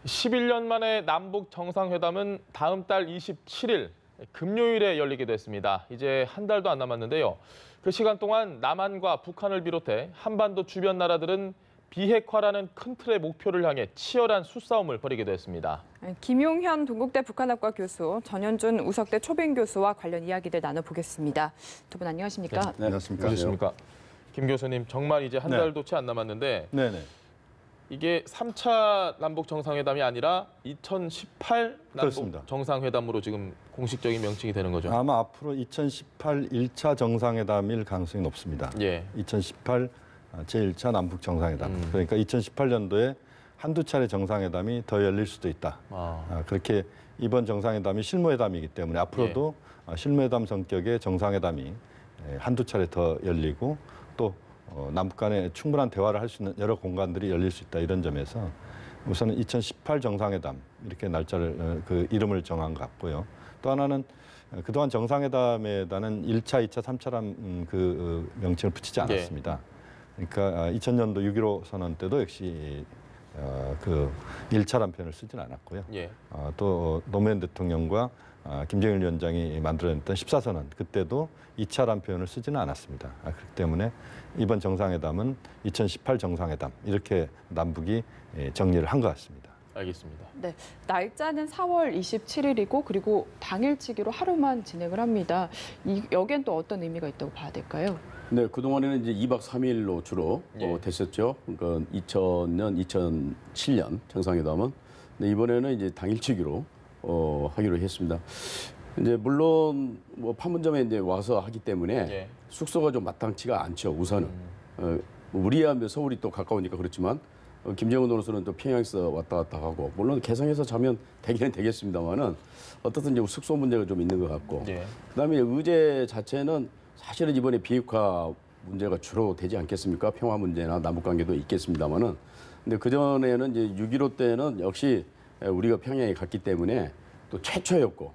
11년 만에 남북 정상회담은 다음 달 27일 금요일에 열리게 됐습니다. 이제 한 달도 안 남았는데요. 그 시간 동안 남한과 북한을 비롯해 한반도 주변 나라들은 비핵화라는 큰 틀의 목표를 향해 치열한 수싸움을 벌이게 됐습니다. 김용현 동국대 북한학과 교수, 전현준 우석대 초빙 교수와 관련 이야기들 나눠보겠습니다. 두 분 안녕하십니까? 네, 안녕하십니까. 안녕하십니까. 김 교수님, 정말 이제 한 달도 채 안 남았는데 네네. 이게 3차 남북 정상회담이 아니라 2018 남북 그렇습니다. 정상회담으로 지금 공식적인 명칭이 되는 거죠. 아마 앞으로 2018 1차 정상회담일 가능성이 높습니다. 예. 2018 제1차 남북 정상회담. 그러니까 2018년도에 한두 차례 정상회담이 더 열릴 수도 있다. 그렇게 이번 정상회담이 실무회담이기 때문에 앞으로도 실무회담 성격의 정상회담이 한두 차례 더 열리고 또 남북 간에 충분한 대화를 할 수 있는 여러 공간들이 열릴 수 있다, 이런 점에서 우선은 2018 정상회담 이렇게 날짜를 그 이름을 정한 것 같고요. 또 하나는 그동안 정상회담에다는 1차, 2차, 3차란 그 명칭을 붙이지 않았습니다. 그러니까 2000년도 6.15 선언 때도 역시 그 1차란 표현을 쓰진 않았고요. 또 노무현 대통령과 김정일 위원장이 만들어냈던 14선언, 그때도 2차란 표현을 쓰지는 않았습니다. 그렇기 때문에 이번 정상회담은 2018 정상회담, 이렇게 남북이 정리를 한 것 같습니다. 알겠습니다. 네, 날짜는 4월 27일이고 그리고 당일치기로 하루만 진행을 합니다. 여기엔 또 어떤 의미가 있다고 봐야 될까요? 네, 그동안에는 이제 2박 3일로 주로 됐었죠. 그러니까 2000년, 2007년 정상회담은. 근데 이번에는 이제 당일치기로 하기로 했습니다. 이제 물론 뭐 판문점에 이제 와서 하기 때문에 숙소가 좀 마땅치가 않죠. 우선은 우리야 서울이 또 가까우니까 그렇지만 김정은 노릇은 또 평양에서 왔다 갔다 하고, 물론 개성에서 자면 되기는 되겠습니다만은 어떻든 이제 숙소 문제가 좀 있는 것 같고, 그다음에 의제 자체는 사실은 이번에 비핵화 문제가 주로 되지 않겠습니까? 평화 문제나 남북 관계도 있겠습니다만은, 근데 그 전에는 이제 6.15 때는 역시 우리가 평양에 갔기 때문에 또 최초였고,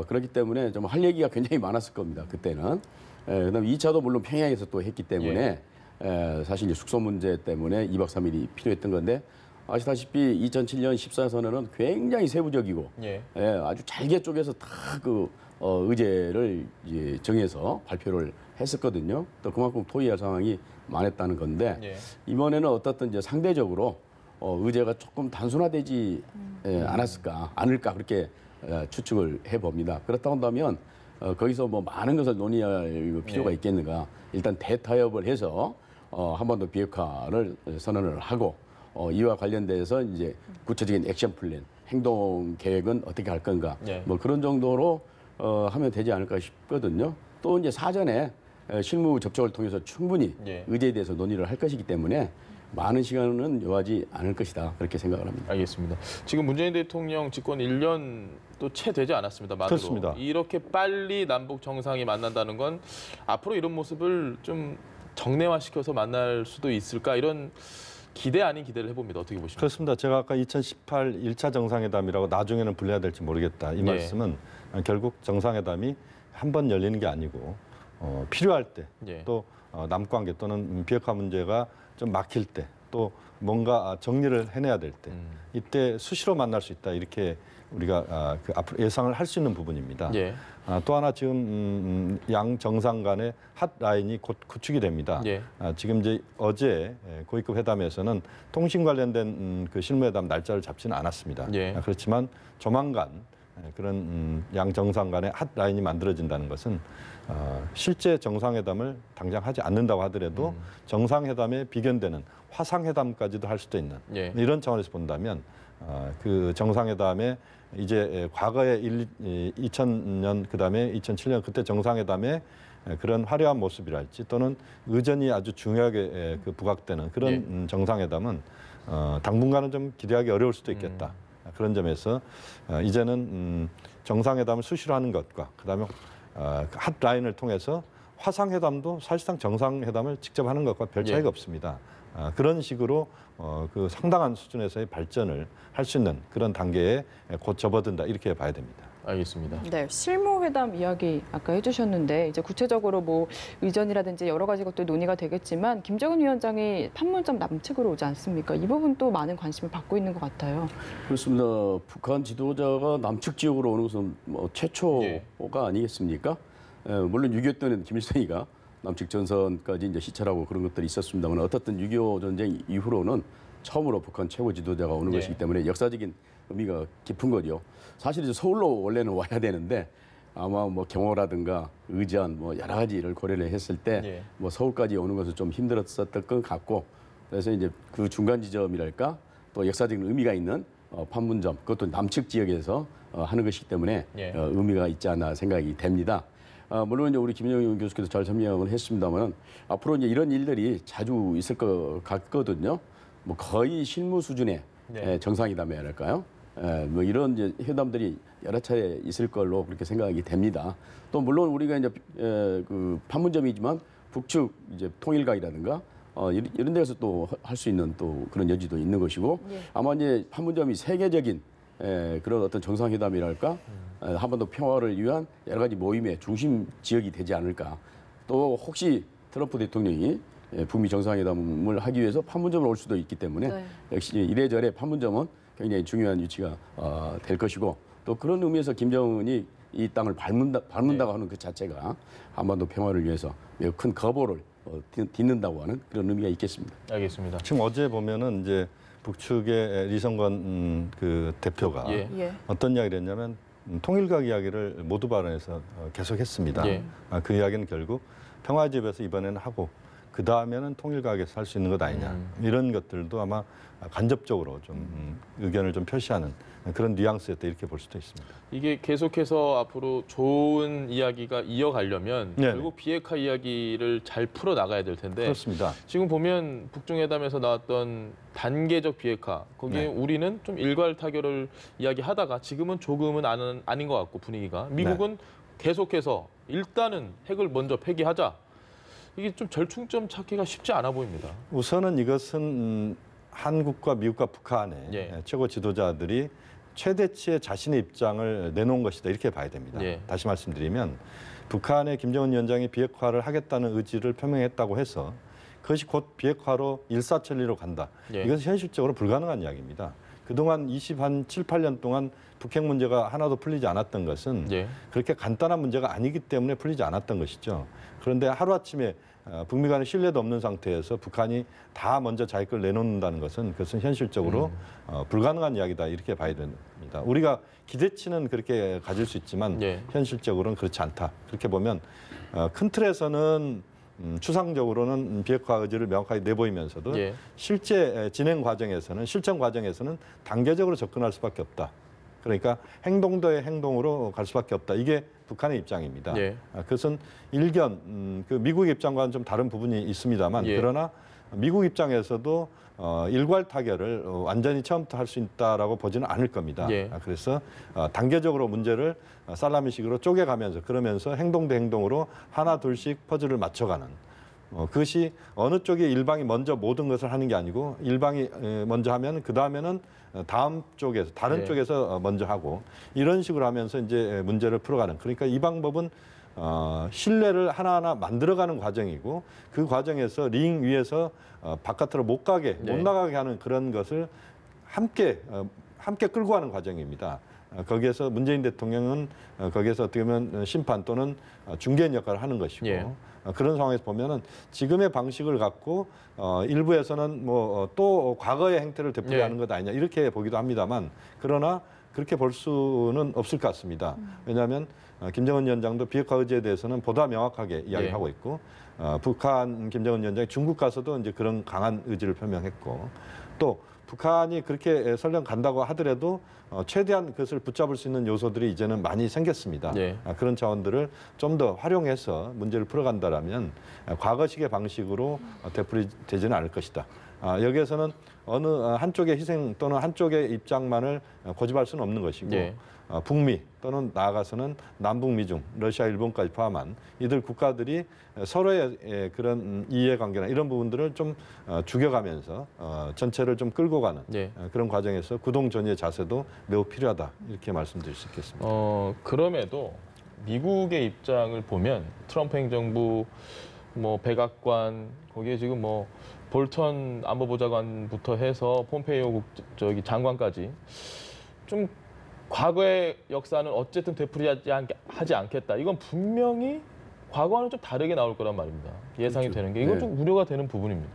그렇기 때문에 좀 할 얘기가 굉장히 많았을 겁니다. 그때는. 그다음에 2차도 물론 평양에서 또 했기 때문에 사실 이제 숙소 문제 때문에 2박 3일이 필요했던 건데, 아시다시피 2007년 14선언은 굉장히 세부적이고 아주 잘게 쪼개서 다 그 의제를 이제 정해서 발표를 했었거든요. 또 그만큼 토의할 상황이 많았다는 건데, 이번에는 어떻든 이제 상대적으로 의제가 조금 단순화되지 않을까 그렇게 추측을 해봅니다. 그렇다고 한다면 거기서 뭐 많은 것을 논의할 필요가 있겠는가? 일단 대타협을 해서 한반도 비핵화를 선언을 하고, 이와 관련돼서 이제 구체적인 액션 플랜, 행동 계획은 어떻게 할 건가? 뭐 그런 정도로 하면 되지 않을까 싶거든요. 또 이제 사전에 실무 접촉을 통해서 충분히 의제에 대해서 논의를 할 것이기 때문에 많은 시간은 요하지 않을 것이다, 그렇게 생각을 합니다. 알겠습니다. 지금 문재인 대통령 집권 1년도 채 되지 않았습니다. 만으로. 그렇습니다. 이렇게 빨리 남북 정상이 만난다는 건 앞으로 이런 모습을 좀 정례화시켜서 만날 수도 있을까, 이런 기대 아닌 기대를 해봅니다. 어떻게 보십니까? 그렇습니다. 제가 아까 2018 1차 정상회담이라고 나중에는 분류해야 될지 모르겠다, 이 말씀은 결국 정상회담이 한 번 열리는 게 아니고 필요할 때, 또 남북관계 또는 비핵화 문제가 좀 막힐 때, 또 뭔가 정리를 해내야 될 때, 이때 수시로 만날 수 있다, 이렇게 우리가 그 앞으로 예상을 할 수 있는 부분입니다. 또 하나 지금 양 정상 간의 핫라인이 곧 구축이 됩니다. 지금 이제 어제 고위급 회담에서는 통신 관련된 그 실무회담 날짜를 잡지는 않았습니다. 그렇지만 조만간 그런 양 정상 간의 핫라인이 만들어진다는 것은 실제 정상회담을 당장 하지 않는다고 하더라도 정상회담에 비견되는 화상회담까지도 할 수도 있는, 이런 차원에서 본다면 그 정상회담에 이제 과거에 2000년 그다음에 2007년 그때 정상회담에 그런 화려한 모습이랄지, 또는 의전이 아주 중요하게 그 부각되는 그런 정상회담은 당분간은 좀 기대하기 어려울 수도 있겠다. 그런 점에서 이제는 정상회담을 수시로 하는 것과 그다음에 핫라인을 통해서 화상회담도 사실상 정상회담을 직접 하는 것과 별 차이가 없습니다. 그런 식으로 그 상당한 수준에서의 발전을 할 수 있는 그런 단계에 곧 접어든다, 이렇게 봐야 됩니다. 알겠습니다. 네, 실무 정상회담 이야기 아까 해주셨는데 이제 구체적으로 뭐 의전이라든지 여러 가지 것들 논의가 되겠지만 김정은 위원장이 판문점 남측으로 오지 않습니까? 이 부분도 많은 관심을 받고 있는 것 같아요. 그렇습니다. 북한 지도자가 남측 지역으로 오는 것은 뭐 최초가 예. 아니겠습니까? 물론 6.25 때는 김일성이가 남측 전선까지 이제 시찰하고 그런 것들이 있었습니다만 어떻든 6.25 전쟁 이후로는 처음으로 북한 최고 지도자가 오는 예. 것이기 때문에 역사적인 의미가 깊은 거죠. 사실 이제 서울로 원래는 와야 되는데 아마 뭐 경호라든가 의전 뭐 여러 가지를 고려를 했을 때 예. 뭐 서울까지 오는 것은 좀 힘들었었던 것 같고 그래서 이제 그 중간 지점이랄까 또 역사적인 의미가 있는 판문점 그것도 남측 지역에서 하는 것이기 때문에 예. 의미가 있지 않나 생각이 됩니다. 물론 이제 우리 김영윤 교수께서 잘 설명을 했습니다만 앞으로 이제 이런 일들이 자주 있을 것 같거든요. 뭐 거의 실무 수준의 네. 정상회담이라 할까요? 뭐 이런 이제 회담들이 여러 차례 있을 걸로 그렇게 생각이 됩니다. 또 물론 우리가 이제 그 판문점이지만 북측 이제 통일각이라든가 이런 데서 또 할 수 있는 또 그런 여지도 있는 것이고 예. 아마 이제 판문점이 세계적인 그런 어떤 정상회담이랄까 한반도 평화를 위한 여러 가지 모임의 중심 지역이 되지 않을까. 또 혹시 트럼프 대통령이 북미 정상회담을 하기 위해서 판문점을 올 수도 있기 때문에 네. 역시 이래저래 판문점은 굉장히 중요한 위치가 될 것이고 또 그런 의미에서 김정은이 이 땅을 밟는다고 하는 그 자체가 한반도 평화를 위해서 매우 큰 거보를 딛는다고 하는 그런 의미가 있겠습니다. 알겠습니다. 지금 어제 보면은 이제 북측의 리성건 그 대표가 예. 예. 어떤 이야기를 했냐면 통일각 이야기를 모두 발언에서 계속했습니다. 예. 그 이야기는 결국 평화집에서 이번에는 하고 그 다음에는 통일각에서 할 수 있는 것 아니냐 이런 것들도 아마 간접적으로 좀 의견을 좀 표시하는 그런 뉘앙스였다 이렇게 볼 수도 있습니다. 이게 계속해서 앞으로 좋은 이야기가 이어가려면 네네. 결국 비핵화 이야기를 잘 풀어 나가야 될 텐데 그렇습니다. 지금 보면 북중회담에서 나왔던 단계적 비핵화 거기에 네. 우리는 좀 일괄 타결을 이야기하다가 지금은 조금은 아닌 것 같고 분위기가 미국은 계속해서 일단은 핵을 먼저 폐기하자. 이게 좀 절충점 찾기가 쉽지 않아 보입니다. 우선은 이것은 한국과 미국과 북한의 예. 최고 지도자들이 최대치의 자신의 입장을 내놓은 것이다 이렇게 봐야 됩니다. 예. 다시 말씀드리면 북한의 김정은 위원장이 비핵화를 하겠다는 의지를 표명했다고 해서 그것이 곧 비핵화로 일사천리로 간다. 예. 이것은 현실적으로 불가능한 이야기입니다. 그동안 7, 8년 동안 북핵 문제가 하나도 풀리지 않았던 것은 예. 그렇게 간단한 문제가 아니기 때문에 풀리지 않았던 것이죠. 그런데 하루아침에 북미 간의 신뢰도 없는 상태에서 북한이 다 먼저 자기 걸 내놓는다는 것은 그것은 현실적으로 불가능한 이야기다 이렇게 봐야 됩니다. 우리가 기대치는 그렇게 가질 수 있지만 예. 현실적으로는 그렇지 않다. 그렇게 보면 큰 틀에서는 추상적으로는 비핵화 의지를 명확하게 내보이면서도 예. 실제 진행 과정에서는 실천 과정에서는 단계적으로 접근할 수밖에 없다. 그러니까 행동도의 행동으로 갈 수밖에 없다. 이게 북한의 입장입니다. 예. 그것은 일견 그 미국 입장과는 좀 다른 부분이 있습니다만 예. 그러나 미국 입장에서도 일괄 타결을 완전히 처음부터 할 수 있다라고 보지는 않을 겁니다. 예. 그래서 단계적으로 문제를 살라미식으로 쪼개가면서 그러면서 행동 대 행동으로 하나 둘씩 퍼즐을 맞춰가는 그것이 어느 쪽에 일방이 먼저 모든 것을 하는 게 아니고 일방이 먼저 하면 그 다음에는 다음 쪽에서 다른 네. 쪽에서 먼저 하고 이런 식으로 하면서 이제 문제를 풀어가는 그러니까 이 방법은 신뢰를 하나하나 만들어가는 과정이고 그 과정에서 링 위에서 바깥으로 못 가게 네. 못 나가게 하는 그런 것을 함께 끌고 가는 과정입니다. 거기에서 문재인 대통령은 거기에서 어떻게 보면 심판 또는 중개인 역할을 하는 것이고 예. 그런 상황에서 보면은 지금의 방식을 갖고 일부에서는 뭐 또 과거의 행태를 되풀이하는 것 아니냐 이렇게 보기도 합니다만 그러나 그렇게 볼 수는 없을 것 같습니다. 왜냐하면 김정은 위원장도 비핵화 의지에 대해서는 보다 명확하게 이야기하고 있고 북한 김정은 위원장이 중국 가서도 이제 그런 강한 의지를 표명했고 또 북한이 그렇게 설령 간다고 하더라도 최대한 그것을 붙잡을 수 있는 요소들이 이제는 많이 생겼습니다. 네. 그런 자원들을 좀 더 활용해서 문제를 풀어간다라면 과거식의 방식으로 되풀이되지는 않을 것이다. 여기에서는 어느 한쪽의 희생 또는 한쪽의 입장만을 고집할 수는 없는 것이고 네. 북미 또는 나아가서는 남북미중, 러시아, 일본까지 포함한 이들 국가들이 서로의 그런 이해관계나 이런 부분들을 좀 죽여가면서 전체를 좀 끌고 가는 네. 그런 과정에서 구동전의 자세도 매우 필요하다 이렇게 말씀드릴 수 있겠습니다. 그럼에도 미국의 입장을 보면 트럼프 행정부 뭐 백악관 거기에 지금 뭐 볼턴 안보보좌관부터 해서 폼페이오 장관까지 좀 과거의 역사는 어쨌든 되풀이하지 않겠다. 이건 분명히 과거와는 좀 다르게 나올 거란 말입니다. 예상이 그렇죠. 되는 게 이건 네. 좀 우려가 되는 부분입니다.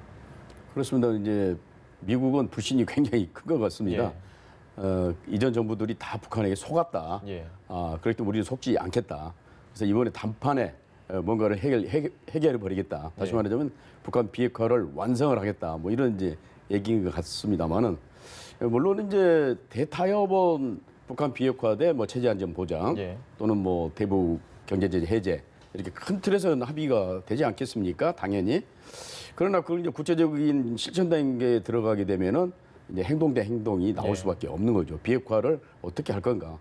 그렇습니다. 이제 미국은 불신이 굉장히 큰 것 같습니다. 예. 이전 정부들이 다 북한에게 속았다. 예. 그렇기 때문에 우리는 속지 않겠다. 그래서 이번에 단판에 뭔가를 해결해 버리겠다. 다시 예. 말하자면 북한 비핵화를 완성을 하겠다. 뭐 이런 이제 얘기인 것 같습니다만은 물론 이제 대타협은 북한 비핵화 대 뭐 체제 안전 보장 예. 또는 뭐 대북 경제 제재 해제 이렇게 큰 틀에서는 합의가 되지 않겠습니까? 당연히. 그러나 그걸 이제 구체적인 실천 단계에 들어가게 되면은 이제 행동 대 행동이 나올 예. 수밖에 없는 거죠. 비핵화를 어떻게 할 건가?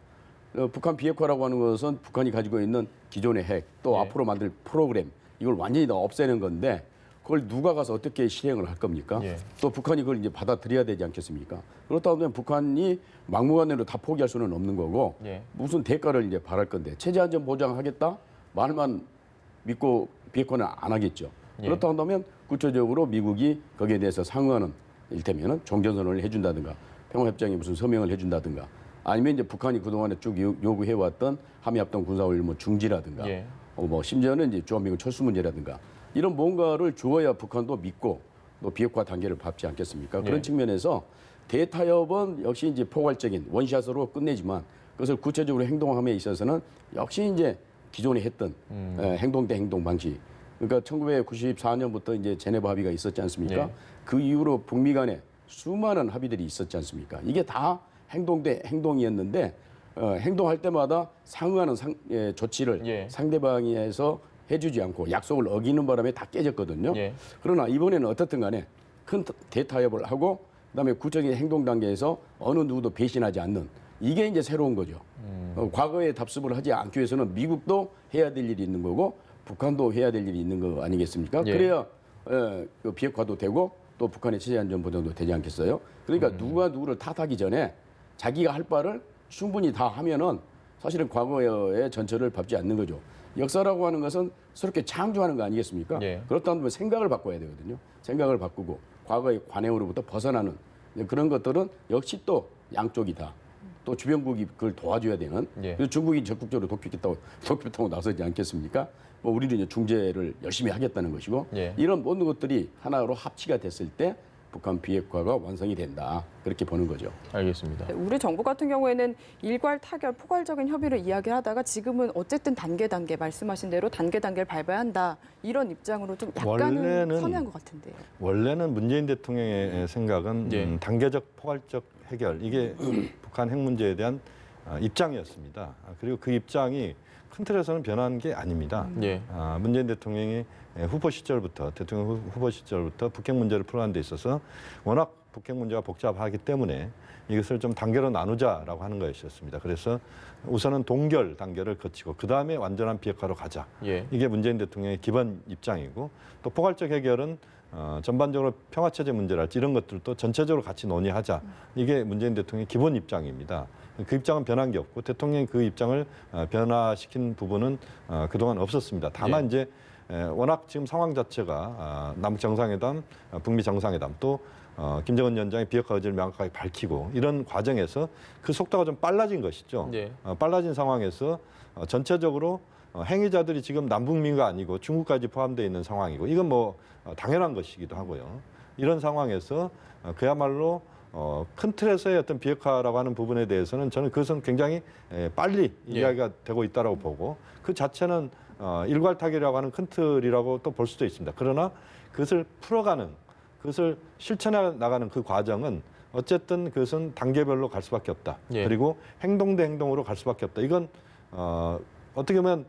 북한 비핵화라고 하는 것은 북한이 가지고 있는 기존의 핵, 또 예. 앞으로 만들 프로그램 이걸 완전히 다 없애는 건데 그걸 누가 가서 어떻게 실행을 할 겁니까? 예. 또 북한이 그걸 이제 받아들여야 되지 않겠습니까? 그렇다 보면 북한이 막무가내로 다 포기할 수는 없는 거고 예. 무슨 대가를 이제 바랄 건데 체제 안전 보장하겠다 말만 믿고 비핵화는 안 하겠죠. 예. 그렇다 한다면 구체적으로 미국이 거기에 대해서 상응하는 일테면은 종전선언을 해준다든가 평화협정에 무슨 서명을 해준다든가 아니면 이제 북한이 그동안에 쭉 요구해왔던 한미합동 군사훈련 뭐 중지라든가 예. 뭐 심지어는 이제 주한미군 철수 문제라든가 이런 뭔가를 주어야 북한도 믿고 또 비핵화 단계를 밟지 않겠습니까? 그런 예. 측면에서 대타협은 역시 이제 포괄적인 원샷으로 끝내지만 그것을 구체적으로 행동함에 있어서는 역시 이제 기존에 했던 행동 대 행동 방식. 그러니까 1994년부터 이제 제네바 합의가 있었지 않습니까? 예. 그 이후로 북미 간에 수많은 합의들이 있었지 않습니까? 이게 다 행동 대 행동이었는데 행동할 때마다 상응하는 조치를 예. 상대방이 해서 해주지 않고 약속을 어기는 바람에 다 깨졌거든요. 예. 그러나 이번에는 어떻든 간에 큰 대타협을 하고 그다음에 구체적인 행동 단계에서 어느 누구도 배신하지 않는 이게 이제 새로운 거죠. 과거에 답습을 하지 않기 위해서는 미국도 해야 될 일이 있는 거고 북한도 해야 될 일이 있는 거 아니겠습니까? 예. 그래야 그 비핵화도 되고 또 북한의 체제 안전 보장도 되지 않겠어요? 그러니까 누가 누구를 탓하기 전에 자기가 할 바를 충분히 다 하면은 사실은 과거의 전철을 밟지 않는 거죠. 역사라고 하는 것은 새롭게 창조하는 거 아니겠습니까? 예. 그렇다면 생각을 바꿔야 되거든요. 생각을 바꾸고 과거의 관행으로부터 벗어나는 그런 것들은 역시 또 양쪽이다. 또 주변국이 그걸 도와줘야 되는. 예. 그래서 중국이 적극적으로 도쿄타고 나서지 않겠습니까? 뭐 우리는 이제 중재를 열심히 하겠다는 것이고 예. 이런 모든 것들이 하나로 합치가 됐을 때 북한 비핵화가 완성이 된다. 그렇게 보는 거죠. 알겠습니다. 우리 정부 같은 경우에는 일괄 타결, 포괄적인 협의를 이야기하다가 지금은 어쨌든 단계 말씀하신 대로 단계를 밟아야 한다. 이런 입장으로 좀 약간은 원래는- 선회한 것 같은데요. 원래는 문재인 대통령의 생각은 예. 단계적 포괄적 해결 이게 북한 핵 문제에 대한 입장이었습니다. 그리고 그 입장이 큰 틀에서는 변한 게 아닙니다. 예. 문재인 대통령이 대통령 후보 시절부터 북핵 문제를 풀어가는 데 있어서 워낙 북핵 문제가 복잡하기 때문에 이것을 좀 단계로 나누자라고 하는 것이었습니다. 그래서 우선은 동결 단계를 거치고 그다음에 완전한 비핵화로 가자. 예. 이게 문재인 대통령의 기본 입장이고 또 포괄적 해결은 전반적으로 평화체제 문제랄지 이런 것들도 전체적으로 같이 논의하자. 이게 문재인 대통령의 기본 입장입니다. 그 입장은 변한 게 없고 대통령이 그 입장을 변화시킨 부분은 그동안 없었습니다. 다만 예. 이제 워낙 지금 상황 자체가 남북 정상회담, 북미 정상회담 또 김정은 위원장의 비핵화 의지를 명확하게 밝히고 이런 과정에서 그 속도가 좀 빨라진 것이죠. 예. 빨라진 상황에서 전체적으로 행위자들이 지금 남북미가 아니고 중국까지 포함되어 있는 상황이고 이건 뭐 당연한 것이기도 하고요. 이런 상황에서 그야말로 큰 틀에서의 어떤 비핵화라고 하는 부분에 대해서는 저는 그것은 굉장히 빨리 예. 이야기가 되고 있다고 보고 그 자체는 일괄 타결이라고 하는 큰 틀이라고 또 볼 수도 있습니다. 그러나 그것을 풀어가는 그것을 실천해 나가는 그 과정은 어쨌든 그것은 단계별로 갈 수밖에 없다. 예. 그리고 행동 대 행동으로 갈 수밖에 없다. 이건 어떻게 보면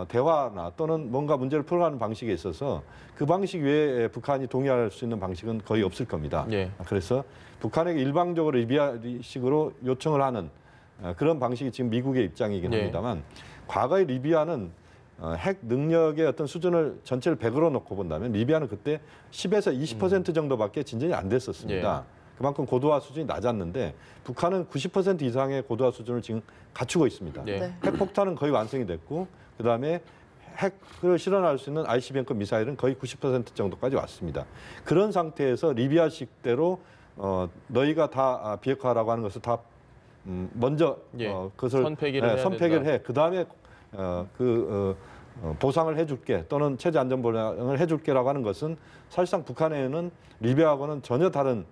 대화나 또는 뭔가 문제를 풀어가는 방식에 있어서 그 방식 외에 북한이 동의할 수 있는 방식은 거의 없을 겁니다. 예. 그래서 북한에게 일방적으로 리비아식으로 요청을 하는 그런 방식이 지금 미국의 입장이긴 예. 합니다만 과거의 리비아는 핵 능력의 어떤 수준을 전체를 100으로 놓고 본다면 리비아는 그때 10에서 20% 정도밖에 진전이 안 됐었습니다. 그만큼 고도화 수준이 낮았는데 북한은 90% 이상의 고도화 수준을 지금 갖추고 있습니다. 네. 핵폭탄은 거의 완성이 됐고 그다음에 핵을 실현할 수 있는 ICBM급 미사일은 거의 90% 정도까지 왔습니다. 그런 상태에서 리비아식대로 너희가 다 비핵화라고 하는 것을 다 먼저 그것을 선택을 해. 그다음에 보상을 해줄게 또는 체제 안전 보장을 해줄게라고 하는 것은 사실상 북한에는 리비아하고는 전혀 다른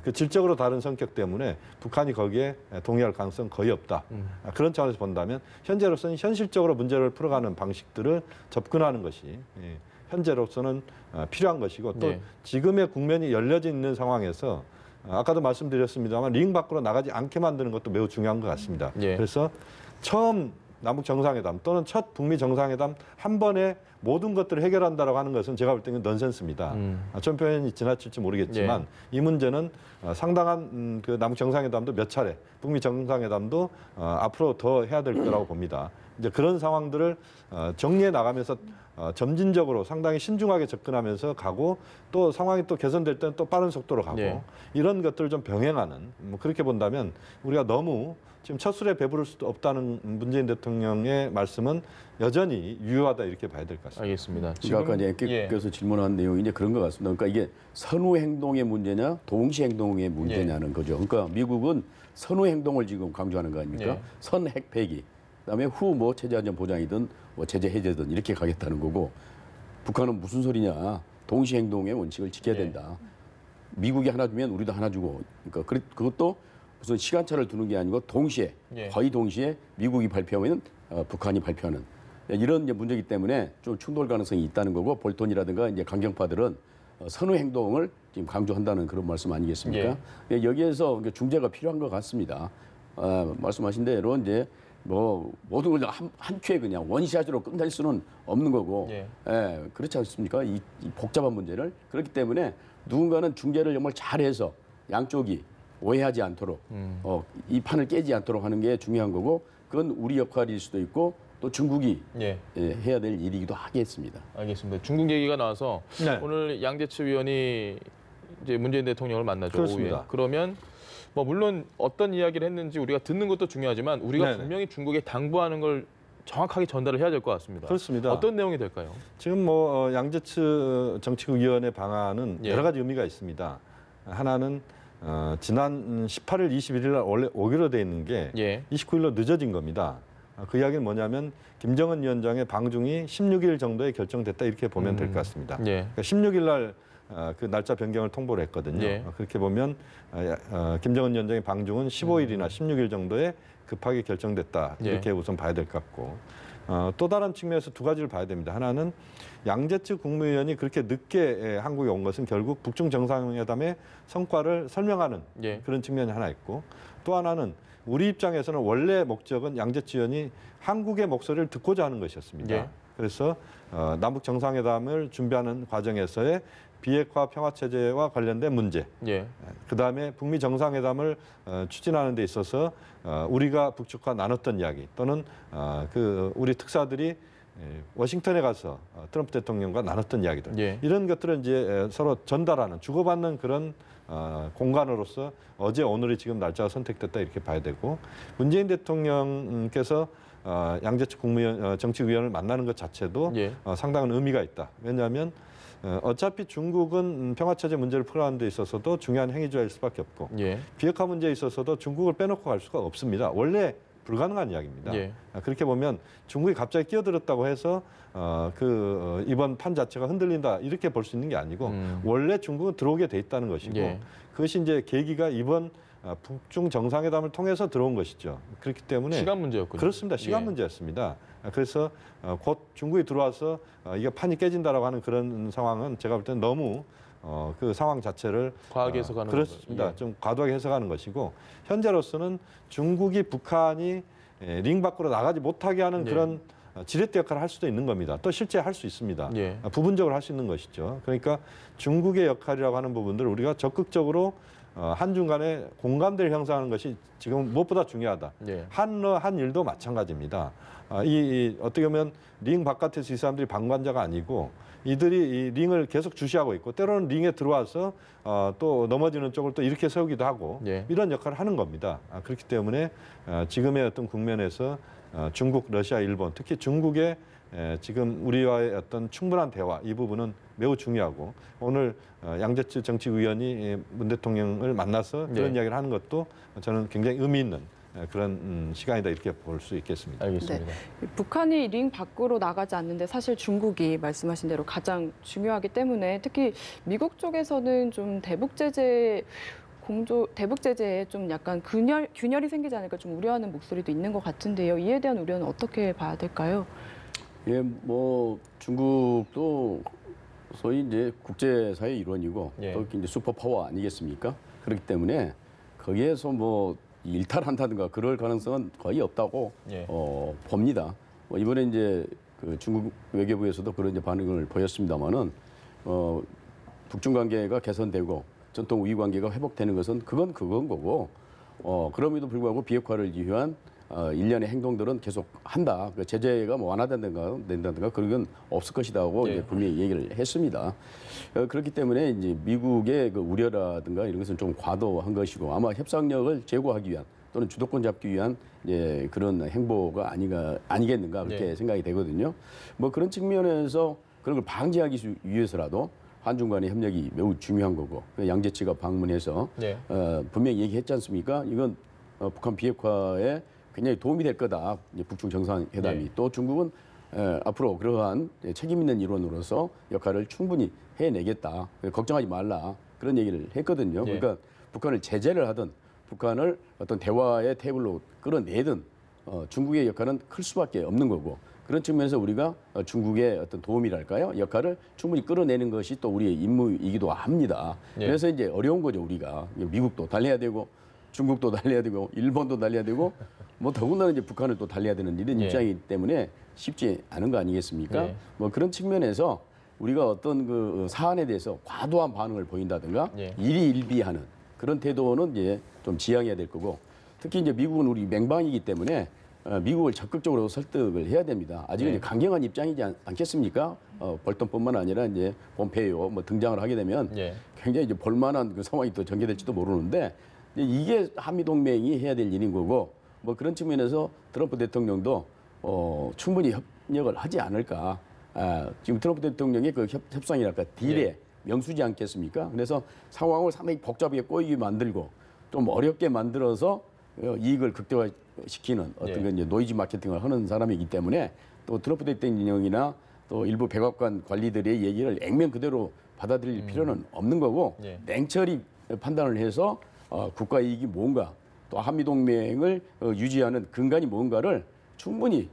그 질적으로 다른 성격 때문에 북한이 거기에 동의할 가능성은 거의 없다. 그런 차원에서 본다면 현재로서는 현실적으로 문제를 풀어가는 방식들을 접근하는 것이 현재로서는 필요한 것이고 또 지금의 국면이 열려져 있는 상황에서 아까도 말씀드렸습니다만 링 밖으로 나가지 않게 만드는 것도 매우 중요한 것 같습니다. 그래서 처음 남북 정상회담 또는 첫 북미 정상회담 한 번에 모든 것들을 해결한다라고 하는 것은 제가 볼 때는 넌센스입니다. 좀 표현이 지나칠지 모르겠지만 이 문제는 상당한 그 남북 정상회담도 몇 차례, 북미 정상회담도 앞으로 더 해야 될 거라고 봅니다. 이제 그런 상황들을 정리해 나가면서 점진적으로 상당히 신중하게 접근하면서 가고 또 상황이 또 개선될 때는 또 빠른 속도로 가고 이런 것들을 좀 병행하는 뭐 그렇게 본다면 우리가 너무 지금 첫 술에 배부를 수도 없다는 문재인 대통령의 말씀은 여전히 유효하다 이렇게 봐야 될 것 같습니다. 알겠습니다. 지금 아까 이제 께서 질문한 내용이 이제 그런 것 같습니다. 그러니까 이게 선후 행동의 문제냐, 동시 행동의 문제냐는 거죠. 그러니까 미국은 선후 행동을 지금 강조하는 거 아닙니까? 선 핵 폐기, 그다음에 후 뭐 체제 안전 보장이든 뭐 체제 해제든 이렇게 가겠다는 거고, 북한은 무슨 소리냐? 동시 행동의 원칙을 지켜야 된다. 미국이 하나 주면 우리도 하나 주고, 그러니까 그것도 무슨 시간차를 두는 게 아니고 동시에 거의 동시에 미국이 발표하면 북한이 발표하는 이런 이제 문제이기 때문에 좀 충돌 가능성이 있다는 거고, 볼턴이라든가 이제 강경파들은 선후 행동을 지금 강조한다는 그런 말씀 아니겠습니까? 여기에서 중재가 필요한 것 같습니다. 말씀하신 대로 이제 뭐 모든 걸 한 큐에 그냥 원샷으로 끝낼 수는 없는 거고, 그렇지 않습니까? 이 복잡한 문제를. 그렇기 때문에 누군가는 중재를 정말 잘해서 양쪽이 오해하지 않도록 이 판을 깨지 않도록 하는 게 중요한 거고, 그건 우리 역할일 수도 있고 또 중국이 해야 될 일이기도 하겠습니다. 알겠습니다. 중국 얘기가 나와서 오늘 양재치 위원이 이제 문재인 대통령을 만나죠. 그렇습니다. 오후에. 그러면 뭐 물론 어떤 이야기를 했는지 우리가 듣는 것도 중요하지만 우리가 분명히 중국에 당부하는 걸 정확하게 전달을 해야 될 것 같습니다. 그렇습니다. 어떤 내용이 될까요? 지금 뭐 양재츠 정치국위원회 방안은 여러 가지 의미가 있습니다. 하나는 지난 18일, 21일 날 원래 오기로 돼 있는 게 29일로 늦어진 겁니다. 그 이야기는 뭐냐면 김정은 위원장의 방중이 16일 정도에 결정됐다 이렇게 보면 될 것 같습니다. 그러니까 16일 날 그 날짜 변경을 통보를 했거든요. 그렇게 보면 김정은 위원장의 방중은 15일이나 16일 정도에 급하게 결정됐다 이렇게 우선 봐야 될 것 같고, 또 다른 측면에서 두 가지를 봐야 됩니다. 하나는 양재츠 국무위원이 그렇게 늦게 한국에 온 것은 결국 북중 정상회담의 성과를 설명하는 그런 측면이 하나 있고, 또 하나는 우리 입장에서는 원래 목적은 양재츠 위원이 한국의 목소리를 듣고자 하는 것이었습니다. 그래서 남북 정상회담을 준비하는 과정에서의 비핵화 평화체제와 관련된 문제, 그다음에 북미 정상회담을 추진하는 데 있어서 우리가 북측과 나눴던 이야기 또는 우리 특사들이 워싱턴에 가서 트럼프 대통령과 나눴던 이야기들, 이런 것들을 이제 서로 전달하는, 주고받는 그런 공간으로서 어제 오늘이 지금 날짜가 선택됐다 이렇게 봐야 되고, 문재인 대통령께서 양재츠 국무위원 정치위원을 만나는 것 자체도 상당한 의미가 있다. 왜냐하면 어차피 중국은 평화체제 문제를 풀어가는 데 있어서도 중요한 행위주일 수밖에 없고, 비핵화 문제에 있어서도 중국을 빼놓고 갈 수가 없습니다. 원래 불가능한 이야기입니다. 그렇게 보면 중국이 갑자기 끼어들었다고 해서 이번 판 자체가 흔들린다 이렇게 볼 수 있는 게 아니고, 원래 중국은 들어오게 돼 있다는 것이고, 그것이 이제 계기가 이번 북중 정상회담을 통해서 들어온 것이죠. 그렇기 때문에 시간 문제였군요. 그렇습니다. 시간 문제였습니다. 그래서 곧 중국이 들어와서 이게 판이 깨진다라고 하는 그런 상황은 제가 볼 때는 너무 그 상황 자체를 과하게 해석하는 그렇습니다. 좀 과도하게 해석하는 것이고, 현재로서는 중국이 북한이 링 밖으로 나가지 못하게 하는 그런 지렛대 역할을 할 수도 있는 겁니다. 또 실제 할 수 있습니다. 부분적으로 할 수 있는 것이죠. 그러니까 중국의 역할이라고 하는 부분들을 우리가 적극적으로 한중 간의 공감대를 형성하는 것이 지금 무엇보다 중요하다. 예. 한일도 마찬가지입니다. 어떻게 보면 링 바깥에서 이 사람들이 방관자가 아니고 이들이 이 링을 계속 주시하고 있고 때로는 링에 들어와서 또 넘어지는 쪽을 또 이렇게 세우기도 하고 예. 이런 역할을 하는 겁니다. 그렇기 때문에 지금의 어떤 국면에서 중국, 러시아, 일본 특히 중국의 지금 우리와의 어떤 충분한 대화 이 부분은 매우 중요하고 오늘 양재치 정치위원이 문 대통령을 만나서 그런 네. 이야기를 하는 것도 저는 굉장히 의미 있는 그런 시간이다 이렇게 볼 수 있겠습니다. 알겠습니다. 북한이 링 밖으로 나가지 않는데 사실 중국이 말씀하신 대로 가장 중요하기 때문에 특히 미국 쪽에서는 좀 대북 제재에 좀 약간 균열이 생기지 않을까 좀 우려하는 목소리도 있는 것 같은데요. 이에 대한 우려는 어떻게 봐야 될까요? 예, 뭐 중국도 소위 이제 국제사회 일원이고 예. 또 이제 슈퍼파워 아니겠습니까? 그렇기 때문에 거기에서 뭐 일탈한다든가 그럴 가능성은 거의 없다고 예. 봅니다. 이번에 이제 그 중국 외교부에서도 그런 이제 반응을 보였습니다만은 북중 관계가 개선되고 전통 우위 관계가 회복되는 것은 그건 거고 그럼에도 불구하고 비핵화를 위한 일련의 행동들은 계속 한다. 그 제재가 뭐 완화된다든가 그런 건 없을 것이다고 예. 이제 분명히 얘기를 했습니다. 그렇기 때문에 이제 미국의 그 우려라든가 이런 것은 좀 과도한 것이고 아마 협상력을 제고하기 위한 또는 주도권 잡기 위한 이제 그런 행보가 아니겠는가 그렇게 예. 생각이 되거든요. 뭐 그런 측면에서 그런 걸 방지하기 위해서라도 한중 간의 협력이 매우 중요한 거고 양재치가 방문해서 예. 분명히 얘기했지 않습니까? 이건 북한 비핵화에 굉장히 도움이 될 거다. 이제 북중 정상회담이 네. 또 중국은 앞으로 그러한 책임 있는 일원으로서 역할을 충분히 해내겠다. 걱정하지 말라 그런 얘기를 했거든요. 네. 그러니까 북한을 제재를 하든 북한을 어떤 대화의 테이블로 끌어내든 중국의 역할은 클 수밖에 없는 거고 그런 측면에서 우리가 중국의 어떤 도움이랄까요? 역할을 충분히 끌어내는 것이 또 우리의 임무이기도 합니다. 네. 그래서 이제 어려운 거죠 우리가 미국도 달래야 되고. 중국도 달려야 되고 일본도 달려야 되고 뭐 더군다나 이제 북한을 또 달려야 되는 이런 예. 입장이기 때문에 쉽지 않은 거 아니겠습니까? 예. 뭐 그런 측면에서 우리가 어떤 그 사안에 대해서 과도한 반응을 보인다든가 예. 일희일비하는 그런 태도는 이제 좀 지양해야 될 거고 특히 이제 미국은 우리 맹방이기 때문에 미국을 적극적으로 설득을 해야 됩니다. 아직은 예. 이제 강경한 입장이지 않겠습니까? 볼턴뿐만 아니라 이제 폼페이오 뭐 등장을 하게 되면 예. 굉장히 이제 볼만한 그 상황이 또 전개될지도 모르는데 이게 한미 동맹이 해야 될 일인 거고 뭐 그런 측면에서 트럼프 대통령도 충분히 협력을 하지 않을까. 지금 트럼프 대통령의 그 협상이랄까 딜에 예. 명수지 않겠습니까? 그래서 상황을 상당히 복잡하게 꼬이게 만들고 좀 어렵게 만들어서 이익을 극대화시키는 어떤 예. 그 이제 노이즈 마케팅을 하는 사람이기 때문에 또 트럼프 대통령이나 또 일부 백악관 관리들의 얘기를 액면 그대로 받아들일 필요는 없는 거고 예. 냉철히 판단을 해서 국가 이익이 뭔가 또 한미동맹을 유지하는 근간이 뭔가를 충분히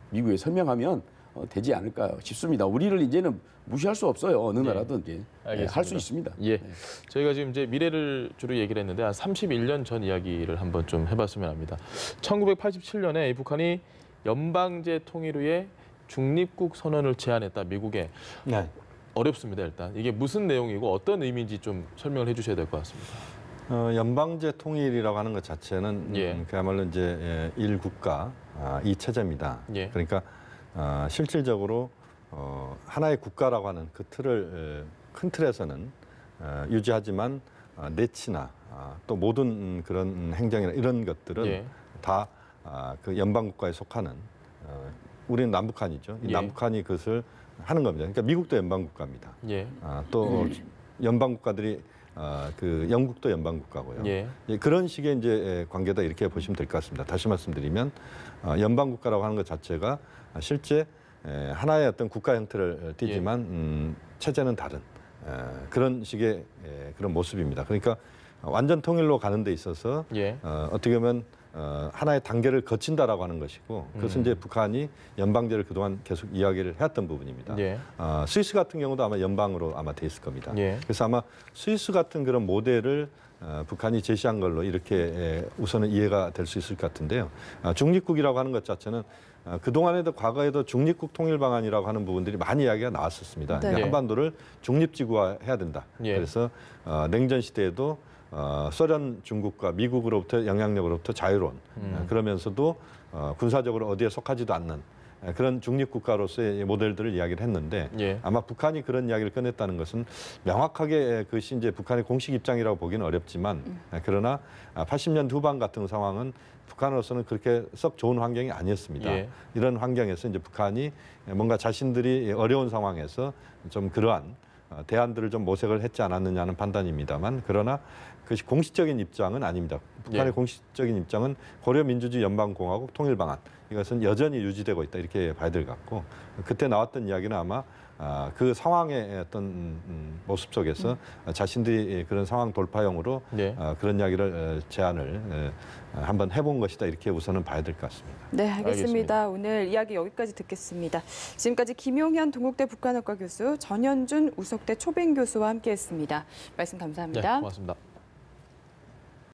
미국에 설명하면 되지 않을까 싶습니다. 우리를 이제는 무시할 수 없어요. 어느 나라든지 할 수 있습니다. 예. 저희가 지금 이제 미래를 주로 얘기를 했는데 한 31년 전 이야기를 한번 좀 해봤으면 합니다. 1987년에 북한이 연방제 통일 후에 중립국 선언을 제안했다. 미국에. 네. 어렵습니다. 일단 이게 무슨 내용이고 어떤 의미인지 좀 설명을 해주셔야 될 것 같습니다. 연방제 통일이라고 하는 것 자체는 예. 그야말로 이제 일국가 이 체제입니다. 예. 그러니까 실질적으로 하나의 국가라고 하는 그 틀을 큰 틀에서는 유지하지만 내치나 또 모든 그런 행정이나 이런 것들은 예. 다 그 연방국가에 속하는 우리는 남북한이죠. 이 예. 남북한이 그것을 하는 겁니다. 그러니까 미국도 연방국가입니다. 예. 또 연방국가들이 그 영국도 연방국가고요. 예. 그런 식의 이제 관계다 이렇게 보시면 될 것 같습니다. 다시 말씀드리면 연방국가라고 하는 것 자체가 실제 하나의 어떤 국가 형태를 띠지만 체제는 다른 그런 식의 그런 모습입니다. 그러니까 완전 통일로 가는 데 있어서 예. 어떻게 보면 하나의 단계를 거친다라고 하는 것이고 그것은 이제 북한이 연방제를 그동안 계속 이야기를 해왔던 부분입니다. 예. 스위스 같은 경우도 아마 연방으로 아마 돼 있을 겁니다. 예. 그래서 아마 스위스 같은 그런 모델을 북한이 제시한 걸로 이렇게 우선은 이해가 될 수 있을 것 같은데요. 중립국이라고 하는 것 자체는 그동안에도 과거에도 중립국 통일 방안이라고 하는 부분들이 많이 이야기가 나왔었습니다. 네. 그러니까 한반도를 중립지구화해야 된다. 예. 그래서 냉전 시대에도 소련, 중국과 미국으로부터 영향력으로부터 자유로운 그러면서도 군사적으로 어디에 속하지도 않는 그런 중립국가로서의 모델들을 이야기를 했는데 아마 북한이 그런 이야기를 꺼냈다는 것은 명확하게 그것이 이제 북한의 공식 입장이라고 보기는 어렵지만 그러나 80년 후반 같은 상황은 북한으로서는 그렇게 썩 좋은 환경이 아니었습니다. 이런 환경에서 이제 북한이 뭔가 자신들이 어려운 상황에서 좀 그러한 대안들을 좀 모색을 했지 않았느냐는 판단입니다만 그러나 그것이 공식적인 입장은 아닙니다. 북한의 공식적인 입장은 고려민주주의 연방공화국 통일방안 이것은 여전히 유지되고 있다 이렇게 봐야 될 것 같고 그때 나왔던 이야기는 아마 그 상황의 어떤 모습 속에서 자신들이 그런 상황 돌파용으로 그런 이야기를 제안을 한번 해본 것이다 이렇게 우선은 봐야 될 것 같습니다. 네, 알겠습니다. 오늘 이야기 여기까지 듣겠습니다. 지금까지 김용현 동국대 북한학과 교수, 전현준 우석대 초빙 교수와 함께했습니다. 말씀 감사합니다. 네, 고맙습니다.